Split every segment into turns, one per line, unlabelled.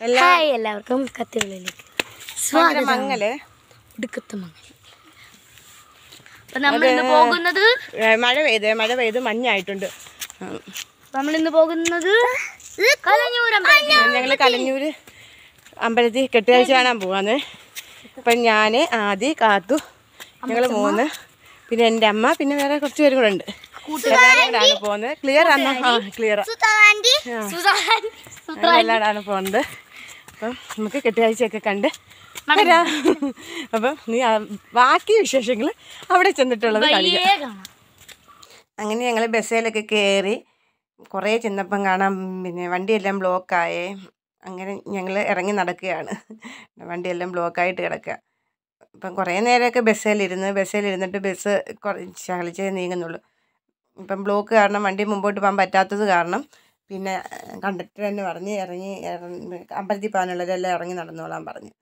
എല്ലാവർക്കും കത്തികളിലേക്ക് സ്വാഗതം. മങ്ങല് ഒടുക്കത്തെ മങ്ങൽ. നമ്മളിന്ന് പോകുന്നത് മഴ പെയ്ത് മഞ്ഞായിട്ടുണ്ട്. നമ്മളിന്ന് പോകുന്നത് ഞങ്ങൾ കലഞ്ഞൂര് അമ്പലത്തിൽ കെട്ടുകാഴ്ച കാണാൻ പോവാന്ന്. അപ്പം ഞാൻ ആദി കാത്തു ഞങ്ങൾ 3 പിന്നെ എൻ്റെ അമ്മ പിന്നെ വേറെ കുറച്ച് പേരും കൂടെ ഉണ്ട്. എല്ലാവരും പോകുന്നത്. ക്ലിയർ ആണ്. ക്ലിയർ എല്ലാവരാണ് പോകുന്നത്. അപ്പം നമുക്ക് കെട്ടുകാഴ്ചയൊക്കെ കണ്ട് വരാം. അപ്പം നീ ബാക്കി വിശേഷങ്ങൾ അവിടെ ചെന്നിട്ടുള്ളത് കാണിക്കാം. അങ്ങനെ ഞങ്ങൾ ബസ്സിലൊക്കെ കയറി കുറേ ചെന്നപ്പം കാണാം പിന്നെ വണ്ടിയെല്ലാം ബ്ലോക്കായേ. അങ്ങനെ ഞങ്ങൾ ഇറങ്ങി നടക്കുകയാണ്. വണ്ടിയെല്ലാം ബ്ലോക്കായിട്ട് കിടക്കുക. ഇപ്പം കുറേ നേരമൊക്കെ ബസ്സിലിരുന്നിട്ട് ബസ് ചലിച്ചേ നീങ്ങുന്നുള്ളൂ. ഇപ്പം ബ്ലോക്ക് കാരണം വണ്ടി മുമ്പോട്ട് പോകാൻ പറ്റാത്തത് കാരണം പിന്നെ കണ്ടക്ടർ തന്നെ പറഞ്ഞ് ഇറങ്ങി അമ്പലത്തിൽ പോകാനുള്ളവരെല്ലാം ഇറങ്ങി നടന്നോളാൻ പറഞ്ഞു.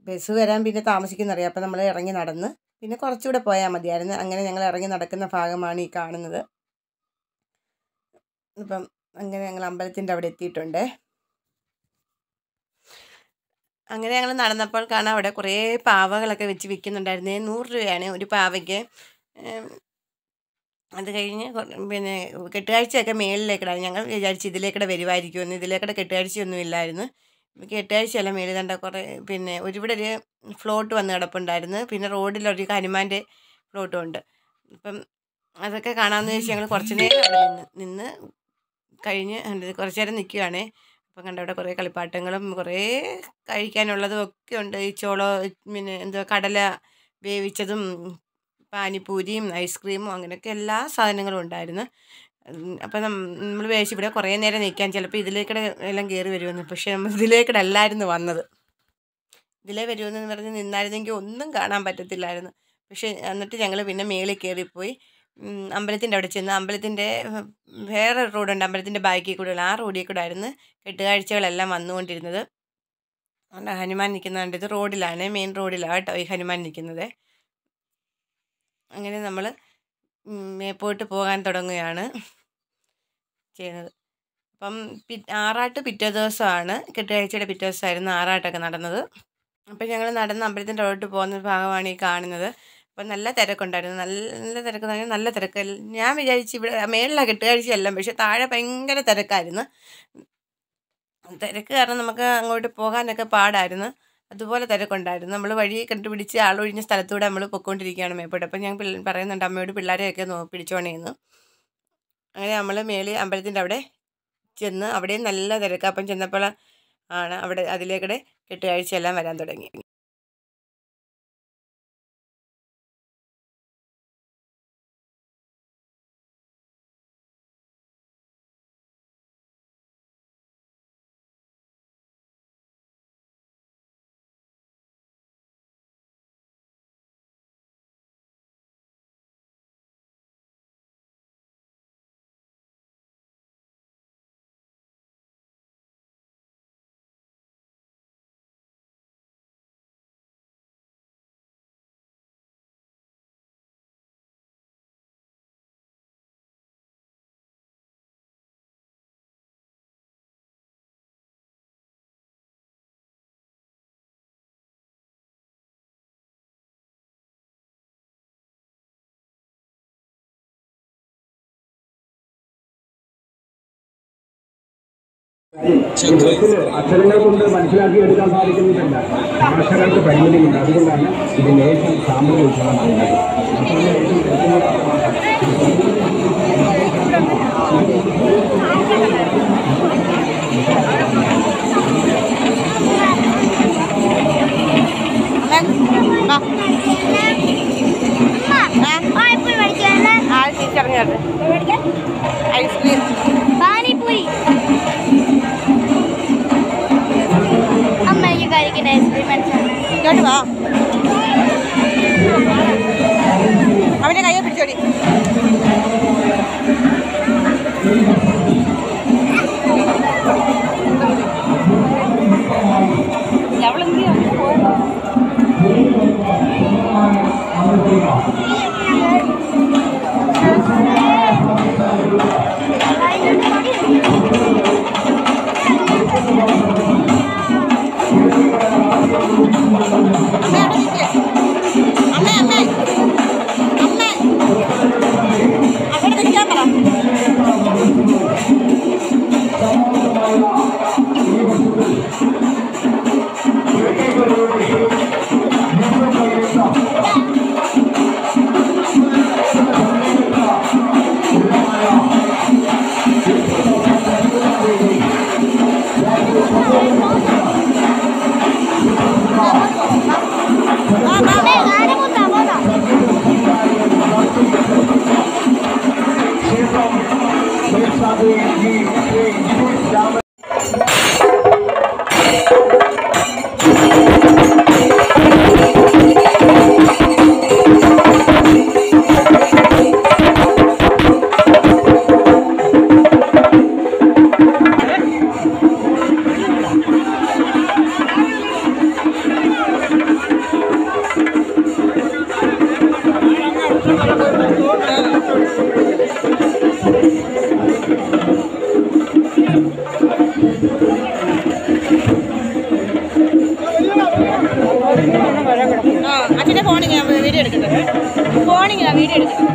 ബസ് വരാൻ പിന്നെ താമസിക്കുന്നറിയാം. അപ്പം നമ്മൾ ഇറങ്ങി നടന്ന് പിന്നെ കുറച്ചുകൂടെ പോയാൽ മതിയായിരുന്നു. അങ്ങനെ ഞങ്ങൾ ഇറങ്ങി നടക്കുന്ന ഭാഗമാണ് ഈ കാണുന്നത്. ഇപ്പം അങ്ങനെ ഞങ്ങൾ അമ്പലത്തിൻ്റെ അവിടെ എത്തിയിട്ടുണ്ട്. അങ്ങനെ ഞങ്ങൾ നടന്നപ്പോൾ കാണാം അവിടെ കുറേ പാവകളൊക്കെ വെച്ച് വിൽക്കുന്നുണ്ടായിരുന്നേ. 100 രൂപയാണ് ഒരു പാവയ്ക്ക്. അത് കഴിഞ്ഞ് പിന്നെ കെട്ടുകാഴ്ചയൊക്കെ മേളിലേക്കിടാണ്. ഞങ്ങൾ വിചാരിച്ചു ഇതിലേക്കിടെ വരുമായിരിക്കുമെന്ന്. ഇതിലേക്കിടെ കെട്ടുകാഴ്ചയൊന്നും ഇല്ലായിരുന്നു. കെട്ടുകാഴ്ചയല്ല മേളിൽ കണ്ട കുറേ പിന്നെ ഇവിടെ ഒരു ഫ്ലോട്ട് വന്ന് കിടപ്പുണ്ടായിരുന്നു. പിന്നെ റോഡിലൊരു ഹനുമാൻ്റെ ഫ്ലോട്ടും ഉണ്ട്. അപ്പം അതൊക്കെ കാണാമെന്ന് വെച്ചാൽ ഞങ്ങൾ കുറച്ച് നേരം അവിടെ നിന്ന് കഴിഞ്ഞ് കുറച്ച് നേരം നിൽക്കുകയാണേ. അപ്പം കണ്ട അവിടെ കുറേ കളിപ്പാട്ടങ്ങളും കുറേ കഴിക്കാനുള്ളതും ഒക്കെ ഉണ്ട്. ഈ പിന്നെ എന്തുവാ കടല വേവിച്ചതും പാനിപ്പൂരിയും ഐസ്ക്രീമും അങ്ങനെയൊക്കെ എല്ലാ സാധനങ്ങളും ഉണ്ടായിരുന്നു. അപ്പം നമ്മൾ വിചാരിച്ചു ഇവിടെ കുറേ നേരം നിൽക്കാൻ ചിലപ്പോൾ ഇതിലേക്കിടെ എല്ലാം കയറി വരുമെന്ന്. പക്ഷേ നമ്മൾ ഇതിലേക്കിടെ അല്ലായിരുന്നു വന്നത്. ഇതിലേ വരുമെന്ന് പറഞ്ഞ് നിന്നായിരുന്നെങ്കിൽ ഒന്നും കാണാൻ പറ്റത്തില്ലായിരുന്നു. പക്ഷേ എന്നിട്ട് ഞങ്ങൾ പിന്നെ മേളിൽ കയറിപ്പോയി അമ്പലത്തിൻ്റെ അവിടെ ചെന്ന് അമ്പലത്തിൻ്റെ വേറെ റോഡുണ്ട് അമ്പലത്തിൻ്റെ ബാക്കിൽ കൂടെയുള്ള ആ റോഡിൽ കൂടെ ആയിരുന്നു കെട്ടുകാഴ്ചകളെല്ലാം വന്നുകൊണ്ടിരുന്നത്. അതുകൊണ്ട് ഹനുമാൻ നിൽക്കുന്നുണ്ട്. ഇത് റോഡിലാണ്, മെയിൻ റോഡിലാണ് കേട്ടോ ഈ ഹനുമാൻ നിൽക്കുന്നത്. അങ്ങനെ നമ്മൾ മേപ്പോട്ട് പോകാൻ തുടങ്ങുകയാണ് ചെയ്യുന്നത്. അപ്പം ആറാട്ട് പിറ്റേ ദിവസമാണ്. കെട്ടുകാഴ്ചയുടെ പിറ്റേ ദിവസമായിരുന്നു ആറാട്ടൊക്കെ നടന്നത്. അപ്പം ഞങ്ങൾ നടന്ന് അമ്പലത്തിൻ്റെ റോഡിൽ പോകുന്ന ഭാഗമാണ് ഈ കാണുന്നത്. അപ്പം നല്ല തിരക്കുണ്ടായിരുന്നു. നല്ല തിരക്ക് നല്ല തിരക്ക്. ഞാൻ വിചാരിച്ചു ഇവിടെ മേളിലാണ് കെട്ടുകാഴ്ചയെല്ലാം, പക്ഷെ താഴെ ഭയങ്കര തിരക്കായിരുന്നു. തിരക്ക് കാരണം നമുക്ക് അങ്ങോട്ട് പോകാനൊക്കെ പാടായിരുന്നു. അതുപോലെ തിരക്കുണ്ടായിരുന്നു. നമ്മൾ വഴി കണ്ടുപിടിച്ച് ആളൊഴിഞ്ഞ സ്ഥലത്തൂടെ നമ്മൾ പൊയ്ക്കൊണ്ടിരിക്കുകയാണ് മേപ്പോട്ട്. അപ്പം ഞാൻ പറയുന്നുണ്ട് അമ്മയോട് പിള്ളേരെയൊക്കെ പിടിച്ചോണേന്ന്. അങ്ങനെ നമ്മൾ മേളിൽ അമ്പലത്തിൻ്റെ അവിടെ ചെന്ന് അവിടെയും നല്ല തിരക്ക്. അപ്പം ചെന്നപ്പോൾ ആണ് അവിടെ അതിലേക്കൂടെ കെട്ടുകാഴ്ചയെല്ലാം വരാൻ തുടങ്ങി.
അക്ഷരങ്ങൾ കൊണ്ട് മനസ്സിലാക്കി എടുക്കാൻ സാധിക്കുന്നില്ല. ഭാഷകൾക്ക് പരിമിതിയുണ്ട്. അതുകൊണ്ടാണ് ഇതിൻ്റെ ഏറ്റവും സാമ്പത്തിക ഉത്സവം പറയുന്നത്.
ഐസ്ക്രീം പാനിപ്പൂരി അമ്മയ്ക്ക് കഴിക്കുന്ന ഐസ്ക്രീം ഇങ്ങോട്ട് വാ. അവൻ്റെ കയ്യെ പിടിച്ചോടി. അച്ഛൻ്റെ ഫോണിങ് ഞാൻ വീഡിയോ എടുക്കുന്നത് ഫോണിങ് ഞാൻ വീഡിയോ എടുക്കുന്നത്